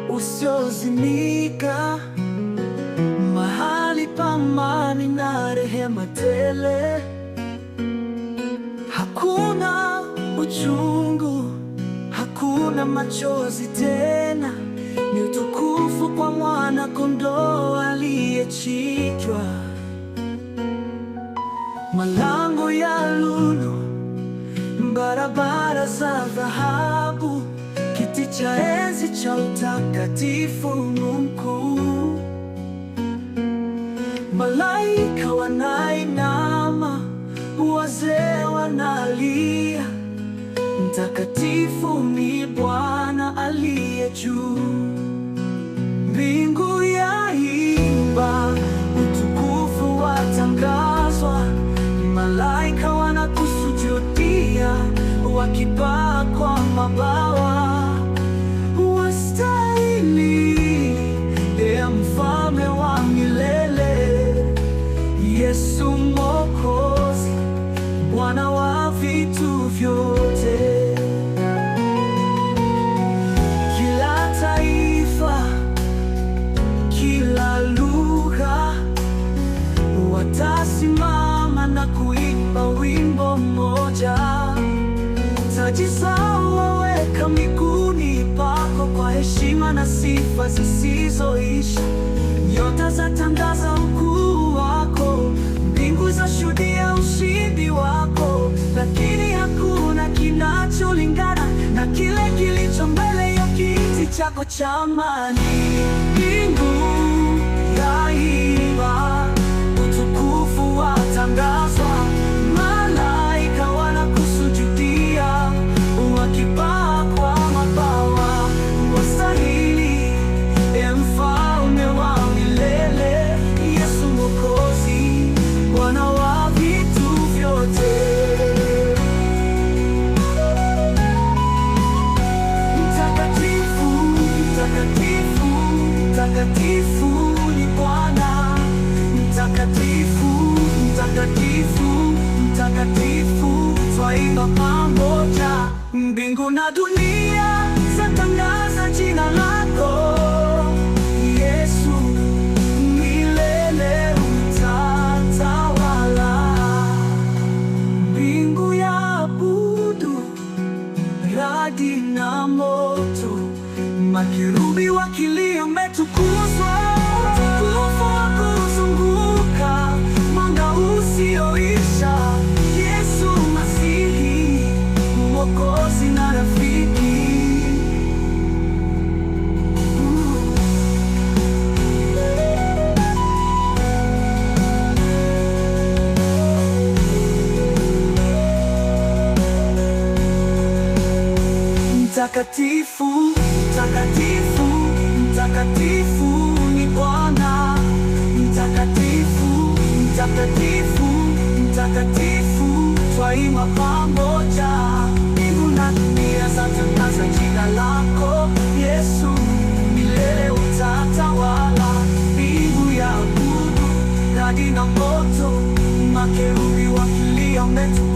usiozimika, mahali pa amani na rehema tele. Hakuna uchungu, hakuna machozi tena, ni utukufu kwa mwana kondoo aliyechinjwa. Malango ya lulu, barabara za dhahabu, kiti cha enzi cha utakatifu mkuu. Malaika wanainama, wazee wanalia, mtakatifu ni Bwana aliye juu. Mbingu yaimba, utukufu watangazwa, malaika wanakusujudia, wakipaa kwa mabawa. Wastahili, Ee Mfalme wa milele, Yesu Mwokozi, Bwana wa vitu vyote. Kila taifa, kila lugha, watasimama na kuimba wimbo mmoja. Taji zao waweka miguuni pako, kwa heshima na sifa zisizoisha. Nyota zatangaza ukuu wako, mbingu zashuhudia ushindi wako. Lakini hakuna kinacholingana na kile kilicho mbele ya kiti chako cha amani. Mbingu yaimba, utukufu watangazwa, malaika wanakusujudia, wakipaa kwa mabawa. Wastahili, Ee Mfalme wa milele, Yesu Mwokozi, Bwana wa vitu vyote. Mtakatifu, mtakatifu, mtakatifu ni Bwana. Mtakatifu, mtakatifu, mtakatifu, twaimba pamoja. Mbingu na dunia zatangaza jina lako, Yesu, milele utatawala. Mbingu yaabudu, radi na moto, makerubi wakilia umetukuzwa. Utukufu wako uzunguka, mwanga usioisha. Yesu Masihi, Mwokozi na rafiki. Mtakatifu, mtakatifu, mtakatifu ni Bwana. Mtakatifu, mtakatifu, mtakatifu, twaimba pamoja. Mbingu na dunia zatangaza jina lako, Yesu, milele utatawala. Mbingu yaabudu, radi na moto, makerubi wakilia umetukuzwa.